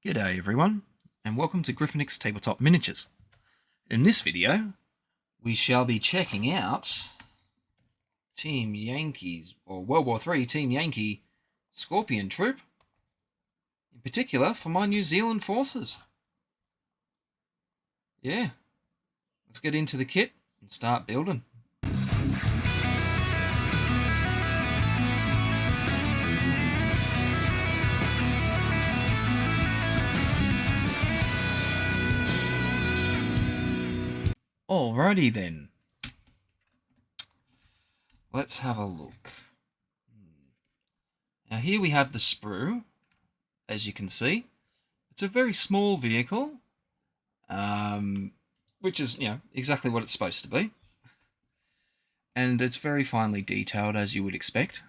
G'day everyone, and welcome to Griffinix Tabletop Miniatures. In this video, we shall be checking out Team Yankee's, or World War III Team Yankee Scorpion Troop, in particular for my New Zealand forces. Yeah, let's get into the kit and start building. Alrighty then. Let's have a look. Now here we have the sprue, as you can see. It's a very small vehicle, which is, exactly what it's supposed to be. And it's very finely detailed, as you would expect,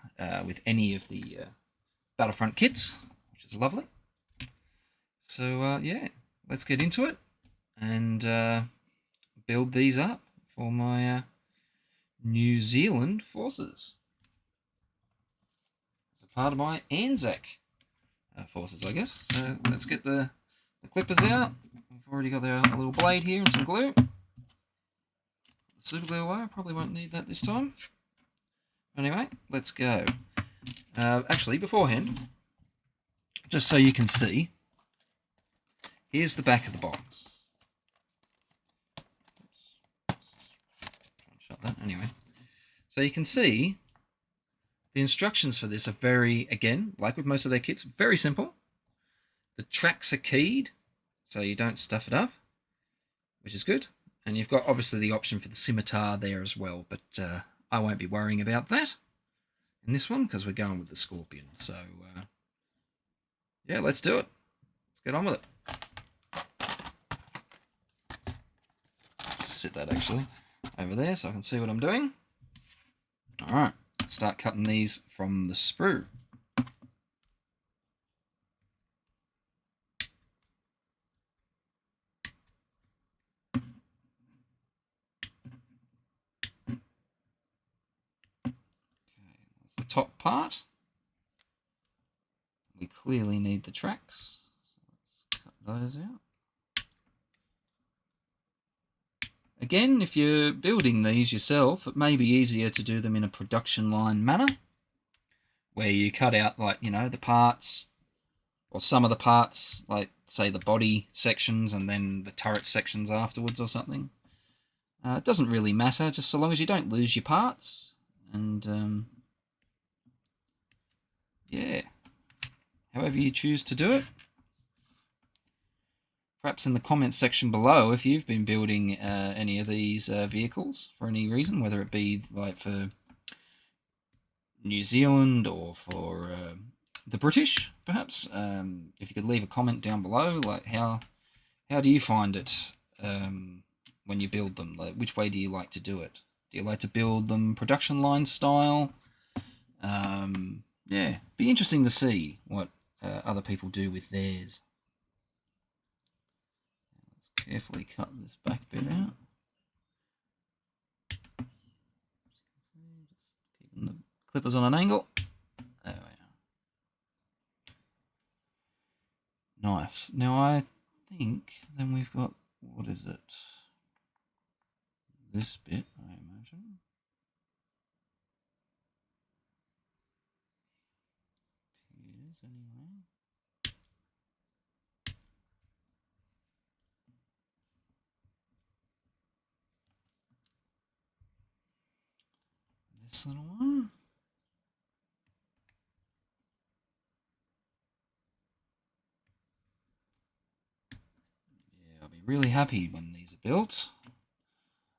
with any of the Battlefront kits, which is lovely. So, yeah, let's get into it and build these up for my New Zealand forces. As a part of my ANZAC forces, I guess. So let's get the clippers out. We've already got a little blade here and some glue. The super glue away, I probably won't need that this time. Anyway, let's go. Actually, beforehand, just so you can see, here's the back of the box. Shut that anyway. So you can see the instructions for this are very, again, like with most of their kits, very simple. The tracks are keyed, so you don't stuff it up, which is good. And you've got obviously the option for the scimitar there as well, but I won't be worrying about that in this one because we're going with the Scorpion. So, yeah, let's do it. Let's get on with it. Just sit that actually over there so I can see what I'm doing. All right, let's start cutting these from the sprue. The top part. We clearly need the tracks, so let's cut those out. Again, if you're building these yourself, it may be easier to do them in a production line manner, where you cut out, like, the parts, or some of the parts, like, say, the body sections, and then the turret sections afterwards or something. It doesn't really matter, just so long as you don't lose your parts, and yeah, however you choose to do it. Perhaps in the comments section below, if you've been building any of these vehicles for any reason, whether it be like for New Zealand or for the British, perhaps. If you could leave a comment down below, like how do you find it when you build them? Like, which way do you like to do it? Do you like to build them production line style? Yeah, be interesting to see what other people do with theirs. Let's carefully cut this back bit out. Just keeping the clippers on an angle. There we are. Nice. Now I think then we've got, what is it? This bit, I imagine. Here's anyway. This little one. Yeah, I'll be really happy when these are built.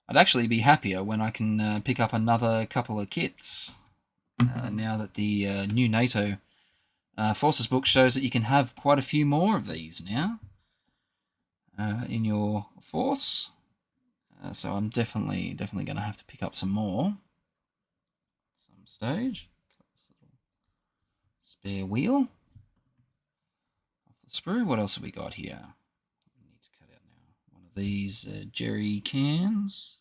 I'd actually be happier when I can pick up another couple of kits. Now that the new NATO Forces book shows that you can have quite a few more of these now in your force. So I'm definitely going to have to pick up some more at some stage. Cut this little spare wheel off the sprue. What else have we got here? We need to cut out now. One of these jerry cans.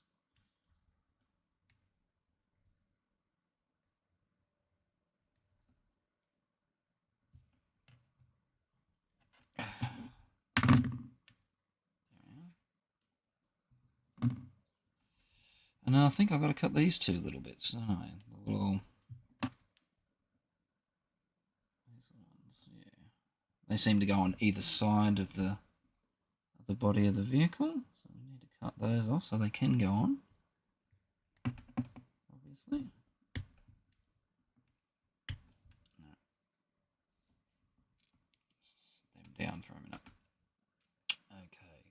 think I've got to cut these 2 little bits, don't I? The little... Yeah. They seem to go on either side of the body of the vehicle, so we need to cut those off so they can go on, obviously. Set them down for a minute. Okay.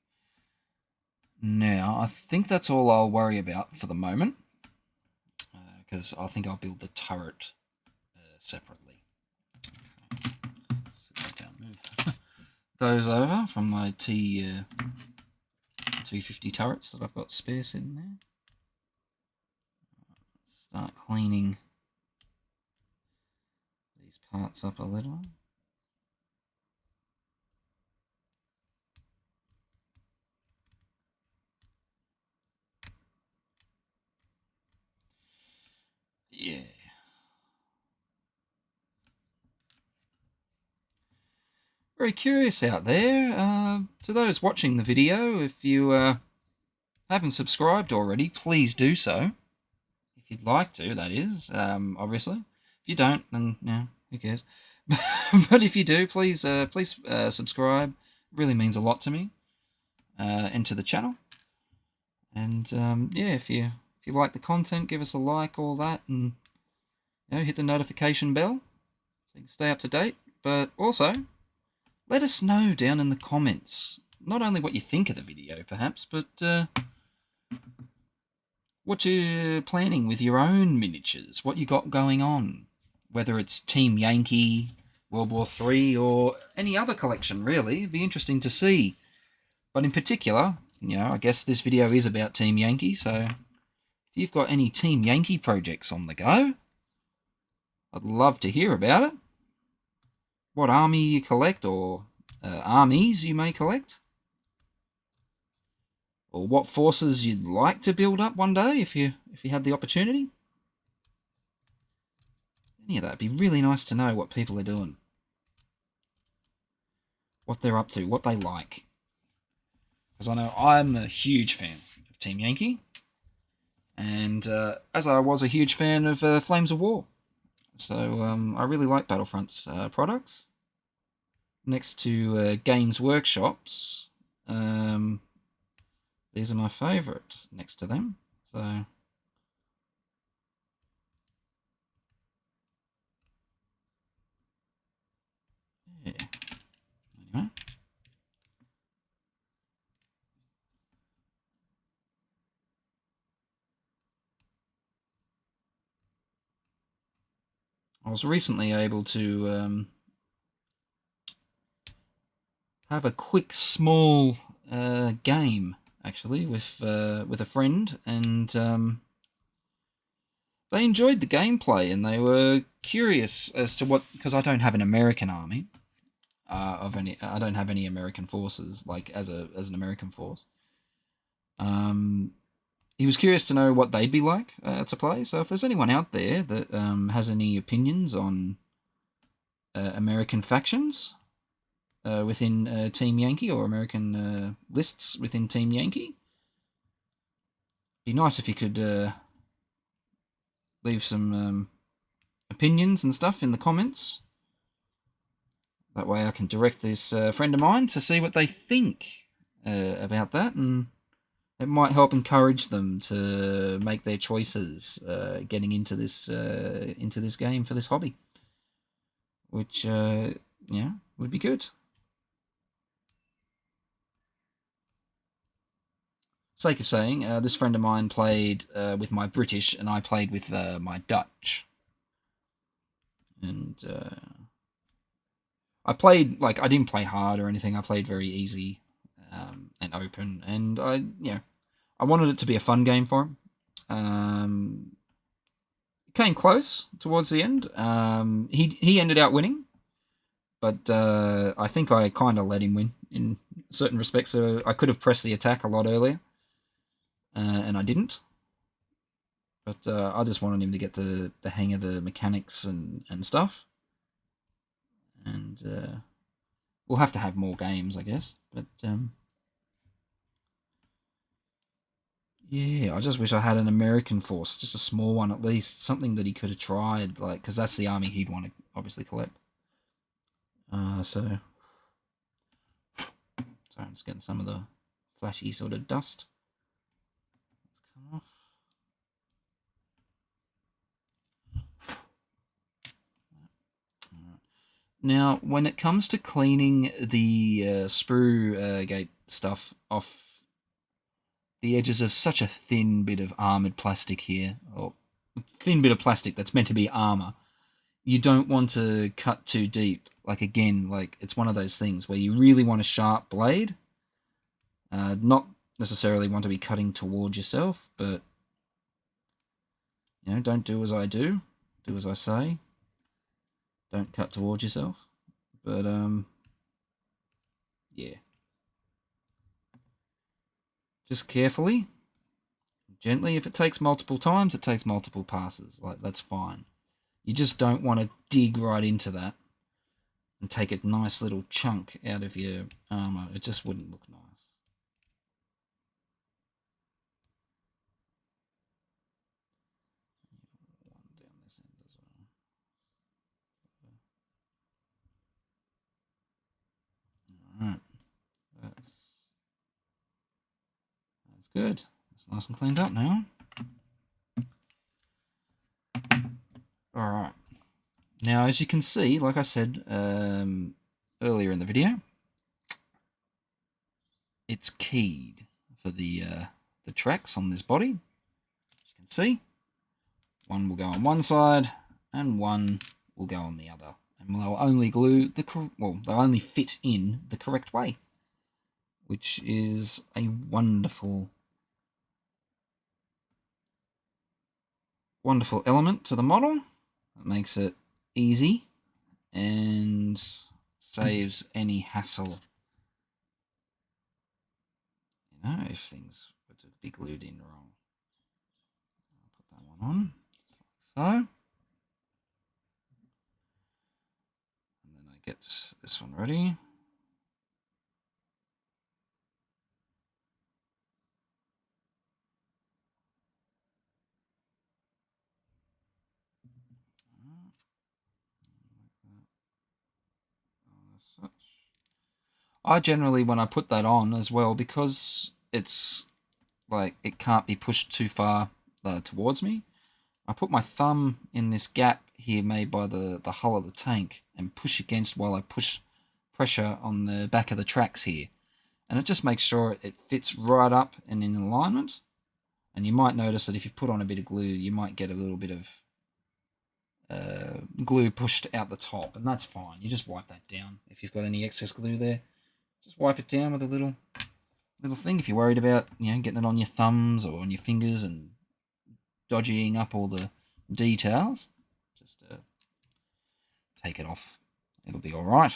Now, I think that's all I'll worry about for the moment, because I think I'll build the turret separately. Okay. Sit that down, move those over from my T250 turrets that I've got spare sitting there. Start cleaning these parts up a little. Yeah. Very curious out there. To those watching the video, if you haven't subscribed already, please do so. If you'd like to, that is, obviously. If you don't, then, yeah, who cares? But if you do, please subscribe. It really means a lot to me and to the channel. And, yeah, if you like the content, give us a like, all that, and, you know, hit the notification bell so you can stay up to date. But also, let us know down in the comments, not only what you think of the video, perhaps, but what you're planning with your own miniatures, what you got going on, whether it's Team Yankee, World War III, or any other collection, really. It'd be interesting to see. But in particular, you know, I guess this video is about Team Yankee, so if you've got any Team Yankee projects on the go, I'd love to hear about it. What army you collect, or armies you may collect, or what forces you'd like to build up one day if you had the opportunity. Any of that. It'd be really nice to know what people are doing, what they're up to, what they like. Because I know I'm a huge fan of Team Yankee, and as I was a huge fan of Flames of War. So I really like Battlefront's products. Next to Games Workshop's, these are my favourite next to them. So yeah. Anyway. I was recently able to have a quick, small game, actually, with a friend, and they enjoyed the gameplay, and they were curious as to what, because I don't have an American army I don't have any American forces, like as an American force. He was curious to know what they'd be like to play. So if there's anyone out there that has any opinions on American factions within Team Yankee, or American lists within Team Yankee, it'd be nice if you could leave some opinions and stuff in the comments. That way I can direct this friend of mine to see what they think about that, and it might help encourage them to make their choices getting into this game for this hobby, which yeah, would be good. Sake of saying, this friend of mine played with my British, and I played with my Dutch, and I played, like, I didn't play hard or anything. I played very easy and open, and I wanted it to be a fun game for him. It came close towards the end. He ended out winning, but I think I kind of let him win in certain respects. So I could have pressed the attack a lot earlier, and I didn't. But I just wanted him to get the hang of the mechanics and stuff. And we'll have to have more games, I guess. But Yeah, I just wish I had an American force, just a small one at least, something that he could have tried, like, because that's the army he'd want to obviously collect. Sorry, I'm just getting some of the flashy sort of dust. Let's come off. Now, when it comes to cleaning the sprue gate stuff off the edges of such a thin bit of armoured plastic here, or thin bit of plastic that's meant to be armour, you don't want to cut too deep. Like, again, like, it's one of those things where you really want a sharp blade. Not necessarily want to be cutting towards yourself, but, you know, don't do as I do. Do as I say. Don't cut towards yourself. But, yeah. Just carefully, gently. If it takes multiple times, it takes multiple passes. Like, that's fine. You just don't want to dig right into that and take a nice little chunk out of your armour. It just wouldn't look nice. One down this end as well. Alright. That's good. It's nice and cleaned up now. Alright. Now, as you can see, like I said earlier in the video, it's keyed for the tracks on this body. As you can see, one will go on one side and one will go on the other. And they'll only they'll only fit in the correct way, which is a wonderful element to the model. It makes it easy and saves any hassle. You know, if things were to be glued in wrong. I'll put that one on, just like so. And then I get this one ready. I generally, when I put that on as well, because it's like it can't be pushed too far towards me, I put my thumb in this gap here made by the hull of the tank and push against while I push pressure on the back of the tracks here. And it just makes sure it fits right up and in alignment. And you might notice that if you put on a bit of glue, you might get a little bit of glue pushed out the top, and that's fine. You just wipe that down. If you've got any excess glue there, just wipe it down with a little thing. If you're worried about, you know, getting it on your thumbs or on your fingers and dodgying up all the details, just take it off. It'll be all right.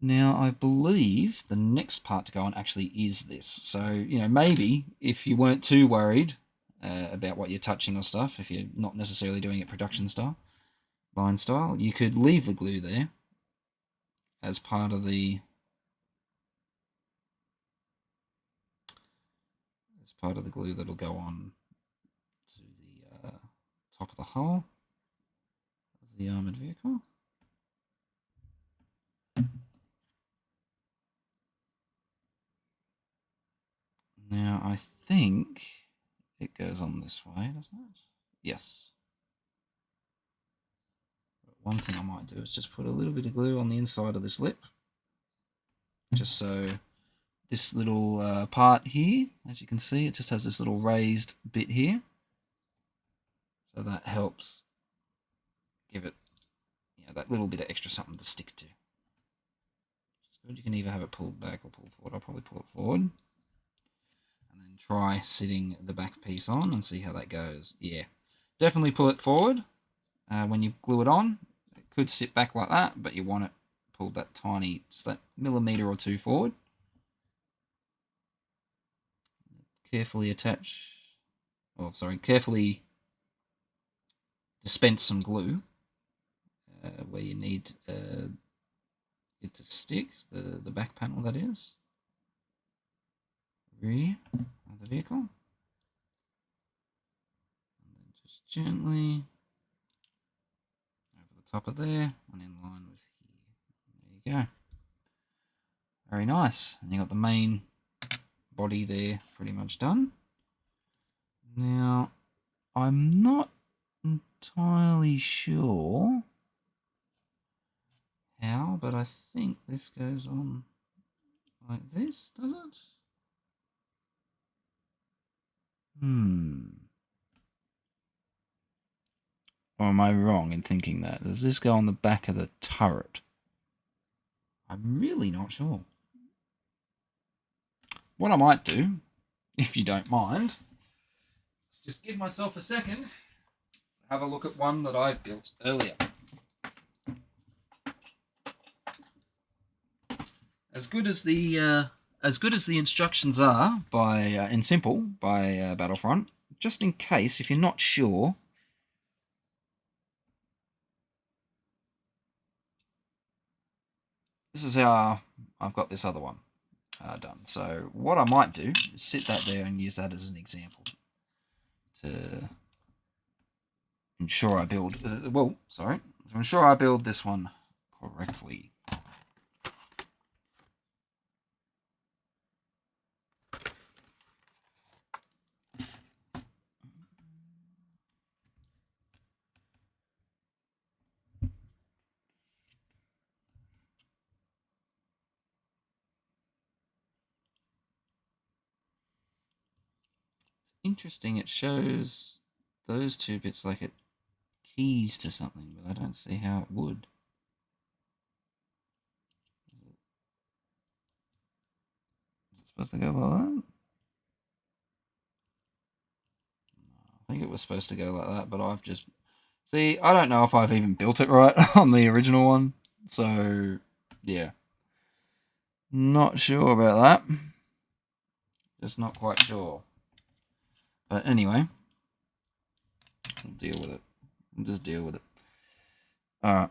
Now, I believe the next part to go on actually is this. So, you know, maybe if you weren't too worried about what you're touching or stuff, if you're not necessarily doing it production style, line style, you could leave the glue there as part of the glue that'll go on to the top of the hull of the armoured vehicle. Now, I think it goes on this way, doesn't it? Yes. But one thing I might do is just put a little bit of glue on the inside of this lip, just so this little part here, as you can see, it just has this little raised bit here. So that helps give it, you know, that little bit of extra something to stick to. Good. You can either have it pulled back or pulled forward. I'll probably pull it forward. And then try sitting the back piece on and see how that goes. Yeah, definitely pull it forward when you glue it on. It could sit back like that, but you want it pulled that tiny, just that millimeter or two forward. Carefully attach, carefully dispense some glue where you need it to stick, the back panel that is. rear of the vehicle. And then just gently over the top of there and in line with here. There you go. Very nice. And you got the main body there pretty much done. Now, I'm not entirely sure how, but I think this goes on like this, does it? Or am I wrong in thinking that? Does this go on the back of the turret? I'm really not sure. What I might do, if you don't mind, just give myself a second to have a look at one that I've built earlier. As good as the instructions are by in Simple by Battlefront, just in case if you're not sure, this is how I've got this other one done. So what I might do is sit that there and use that as an example to ensure I build. To ensure I build this one correctly. Interesting, it shows those two bits like it keys to something, but I don't see how it would. Is it supposed to go like that? I think it was supposed to go like that, but I've just... See, I don't know if I've even built it right on the original one, so yeah. Not sure about that. Just not quite sure. But anyway, we'll deal with it. We'll just deal with it. Alright.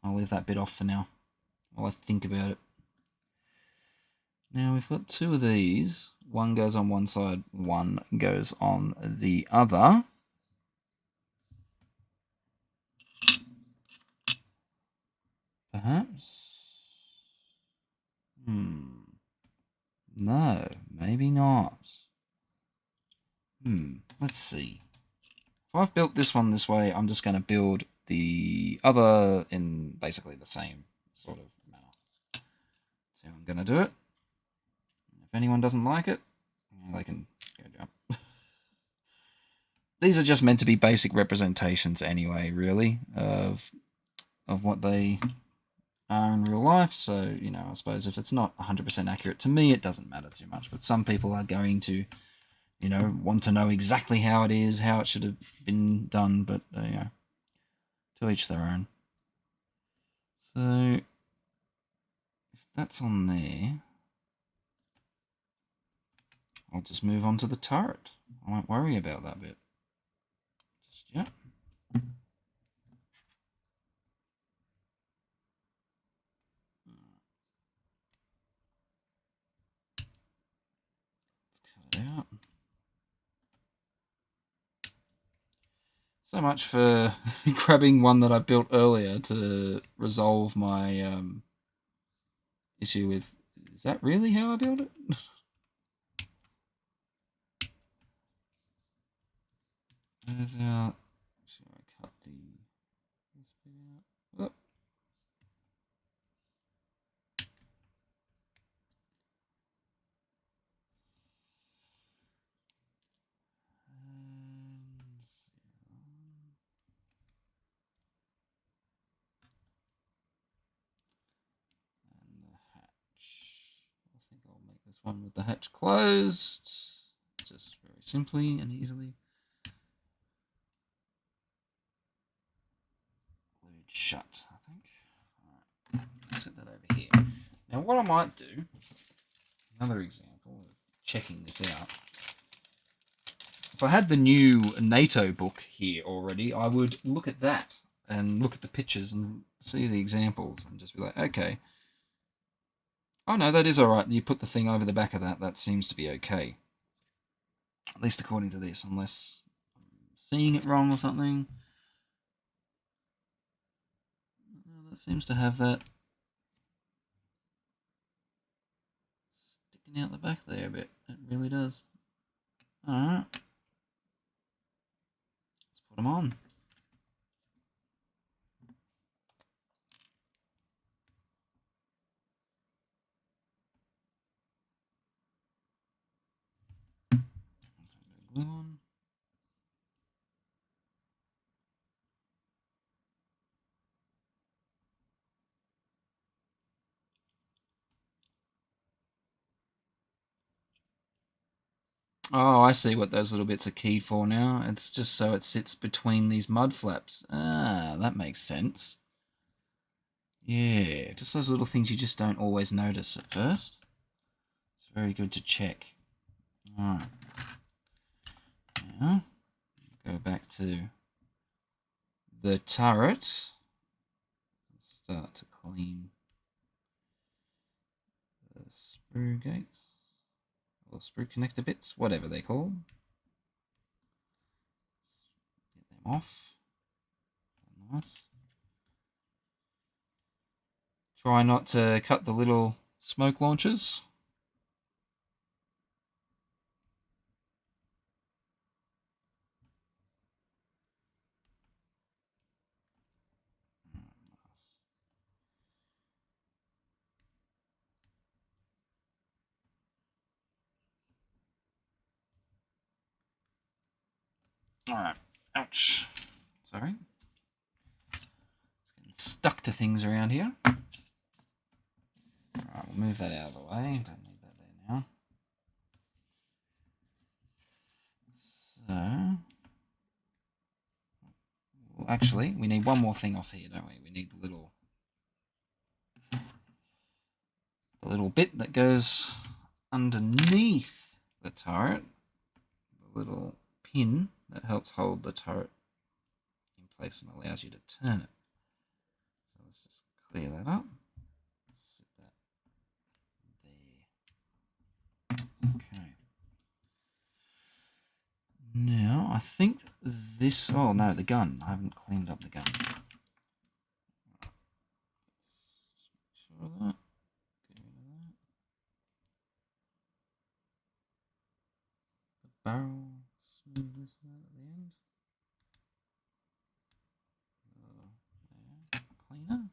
I'll leave that bit off for now while I think about it. Now we've got two of these. One goes on one side, one goes on the other. Perhaps? No, maybe not. Let's see. If I've built this one this way, I'm just going to build the other in basically the same sort of manner. That's how I'm going to do it. If anyone doesn't like it, they can go jump. These are just meant to be basic representations anyway, really, of what they are in real life. So, you know, I suppose if it's not 100% accurate to me, it doesn't matter too much. But some people are going to, you know, want to know exactly how it is, how it should have been done. But, you know, to each their own. So, if that's on there, I'll just move on to the turret. I won't worry about that bit. Just yet. Let's cut it out. So much for grabbing one that I built earlier to resolve my issue with, is that really how I built it? There's our, should I cut the, this bit out? Oh. This one with the hatch closed, just very simply and easily. Glued shut, I think. All right, let's set that over here. Now, what I might do, another example of checking this out. If I had the new NATO book here already, I would look at that and look at the pictures and see the examples and just be like, okay, Oh no, that is alright. You put the thing over the back of that. That seems to be okay. At least according to this, unless I'm seeing it wrong or something. That seems to have that sticking out the back there a bit. It really does. Alright. Let's put them on. Glue on. Oh, I see what those little bits are keyed for now. It's just so it sits between these mud flaps. Ah, that makes sense. Yeah, just those little things you just don't always notice at first. It's very good to check. Alright. Now, go back to the turret. Start to clean the sprue gates. Or sprue connector bits, whatever they're called. Get them off. Nice. Try not to cut the little smoke launchers. Alright. Ouch. Sorry. It's getting stuck to things around here. Alright, we'll move that out of the way. Don't need that there now. So, well, actually, we need one more thing off here, don't we? We need the little bit that goes underneath the turret. The little pin that helps hold the turret in place and allows you to turn it. So let's just clear that up. Sit that there. Okay. Now, I think this... Oh, no, the gun. I haven't cleaned up the gun. Sure of that. Get rid of that. The barrel. Smooth this out at the end. Cleaner.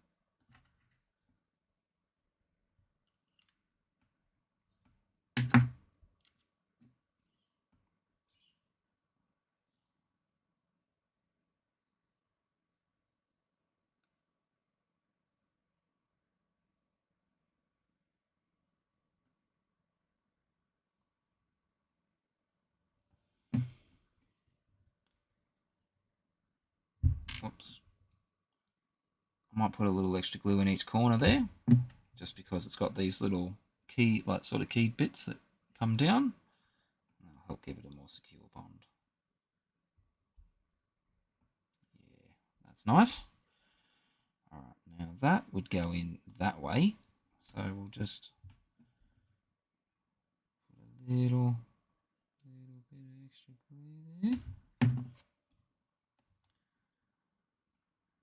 Whoops. I might put a little extra glue in each corner there, just because it's got these little key, like sort of keyed bits that come down. That'll help give it a more secure bond. Yeah, that's nice. Alright, now that would go in that way. So we'll just put a little bit of extra glue there.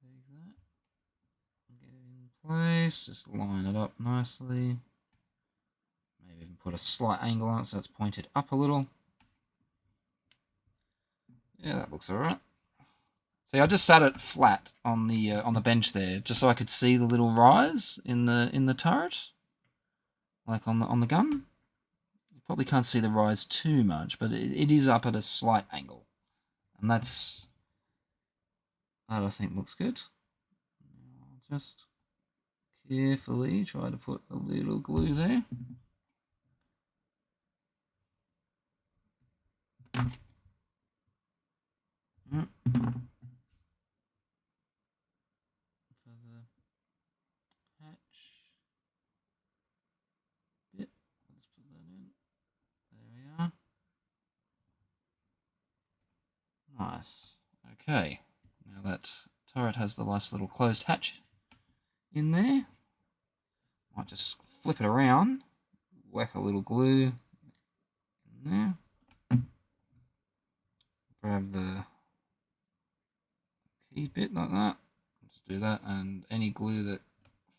Take that. Get it in place. Just line it up nicely. Maybe even put a slight angle on it so it's pointed up a little. Yeah, that looks alright. See, I just sat it flat on the bench there, just so I could see the little rise in the turret, like on the gun. You probably can't see the rise too much, but it is up at a slight angle, and that I think looks good. I'll just carefully try to put a little glue there. For the hatch bit, let's put that in. There we are. Nice. Okay. Now that turret has the nice little closed hatch in there. Might just flip it around, whack a little glue in there, grab the key bit like that, just do that, and any glue that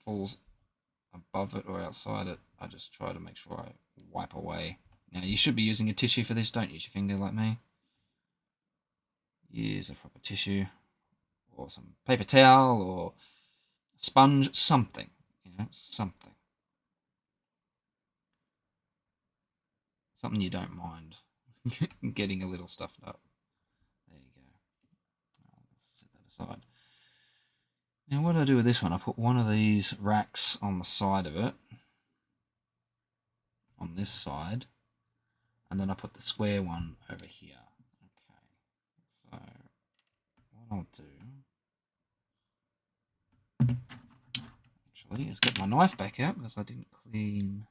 falls above it or outside it, I just try to make sure I wipe away. Now you should be using a tissue for this, don't use your finger like me. Use a proper tissue, or some paper towel, or sponge, something, something. Something you don't mind getting a little stuffed up. There you go. Let's set that aside. Now what do I do with this one? I put one of these racks on the side of it, on this side, and then I put the square one over here. Okay, so what I'll do actually is get my knife back out because I didn't clean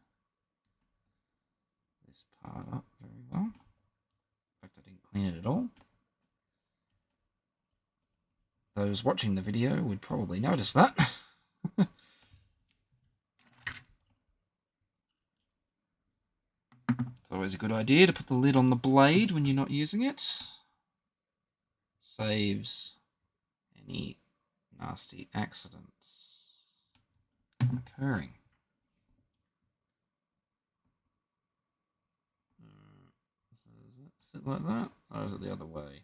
this part up very well. In fact, I didn't clean it at all. Those watching the video would probably notice that. It's always a good idea to put the lid on the blade when you're not using it. Saves any nasty accidents from occurring. Does it sit like that? Or is it the other way?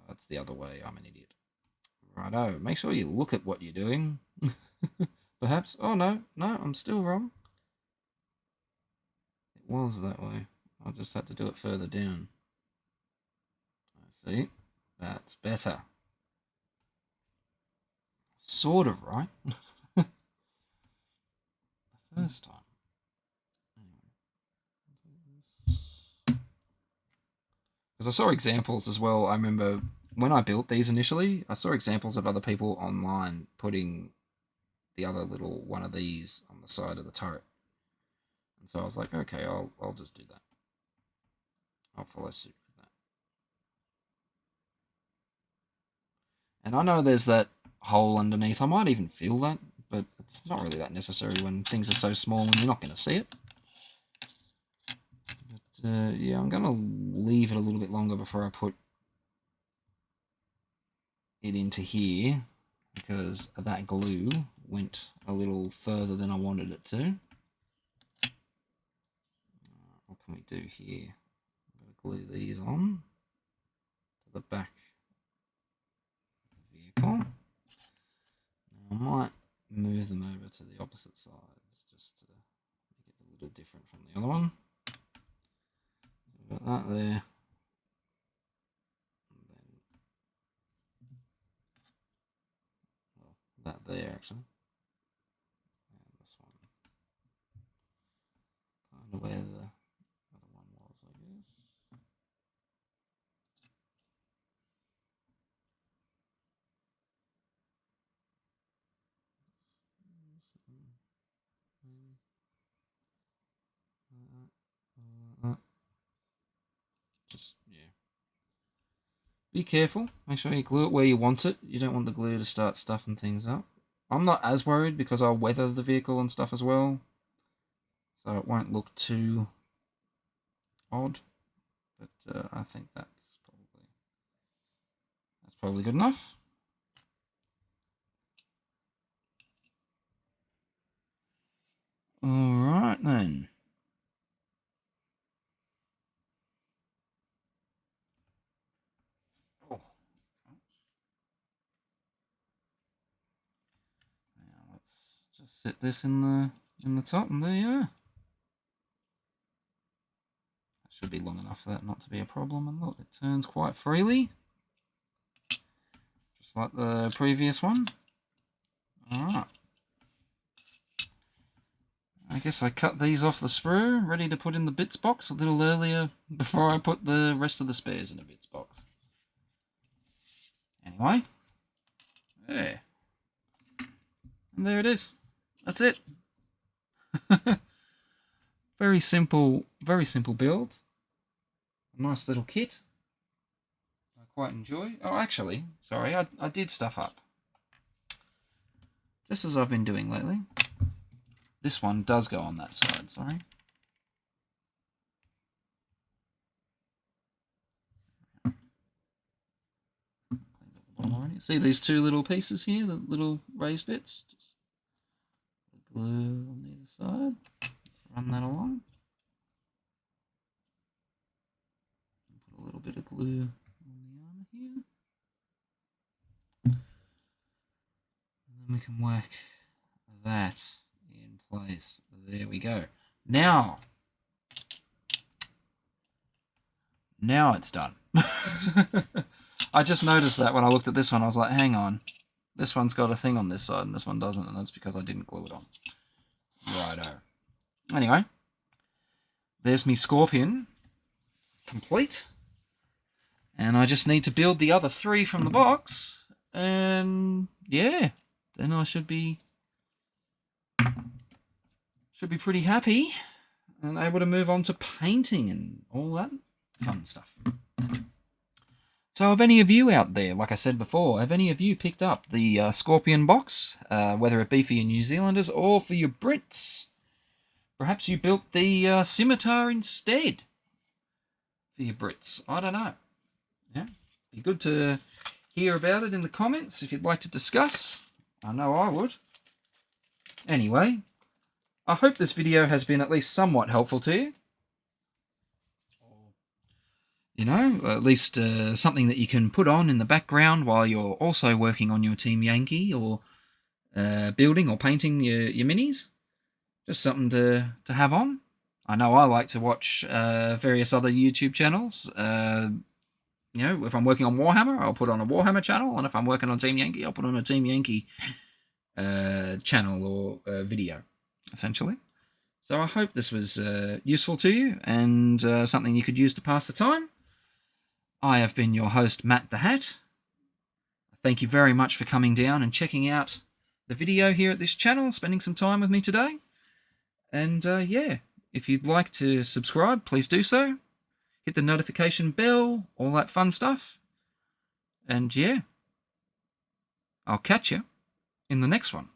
That's the other way. I'm an idiot. Righto. Make sure you look at what you're doing. Perhaps. Oh, no. No, I'm still wrong. It was that way. I just had to do it further down. I see. That's better. Sort of right. The first time. Because I saw examples as well. I remember when I built these initially, I saw examples of other people online putting the other little one of these on the side of the turret. And so I was like, okay, I'll just do that. I'll follow suit with that. And I know there's that hole underneath. I might even feel that, but it's not really that necessary when things are so small and you're not going to see it. But yeah, I'm going to leave it a little bit longer before I put it into here, because that glue went a little further than I wanted it to. What can we do here? I'm going to glue these on to the back of the vehicle. Now I might move them over to the opposite sides just to make it a little different from the other one. So got that there. That there actually, and this one kind of where the other one was, I guess. Just yeah, be careful. Make sure you glue it where you want it. You don't want the glue to start stuffing things up. I'm not as worried because I'll weather the vehicle and stuff as well, so it won't look too odd. But I think that's probably good enough. All right then. Oh. Now let's just set this in the top, and there you are. That should be long enough for that not to be a problem. And look, it turns quite freely, just like the previous one. All right. I guess I cut these off the sprue, ready to put in the bits box a little earlier before I put the rest of the spares in a bits box. Anyway, there. And there it is. That's it. Very simple build. A nice little kit. I quite enjoy. Oh, actually, sorry, I did stuff up. Just as I've been doing lately. This one does go on that side, sorry. See these two little pieces here, the little raised bits? Just glue on the other side. Run that along. Put a little bit of glue on the armor here. And then we can whack that in place. There we go. Now it's done. I just noticed that when I looked at this one, I was like, hang on. This one's got a thing on this side and this one doesn't, and that's because I didn't glue it on. Righto. Anyway, there's me Scorpion complete. And I just need to build the other 3 from the box. And yeah, then I should be pretty happy and able to move on to painting and all that fun stuff. So have any of you out there, like I said before, have any of you picked up the Scorpion box, whether it be for your New Zealanders or for your Brits? Perhaps you built the scimitar instead for your Brits. I don't know. Yeah, be good to hear about it in the comments if you'd like to discuss. I know I would. Anyway, I hope this video has been at least somewhat helpful to you. You know, at least something that you can put on in the background while you're also working on your Team Yankee or building or painting your minis. Just something to have on. I know I like to watch various other YouTube channels. You know, if I'm working on Warhammer, I'll put on a Warhammer channel, and if I'm working on Team Yankee, I'll put on a Team Yankee channel or video, essentially. So I hope this was useful to you and something you could use to pass the time. I have been your host, Matt the Hat. Thank you very much for coming down and checking out the video here at this channel, spending some time with me today. And yeah, if you'd like to subscribe, please do so. Hit the notification bell, all that fun stuff. And yeah, I'll catch you in the next one.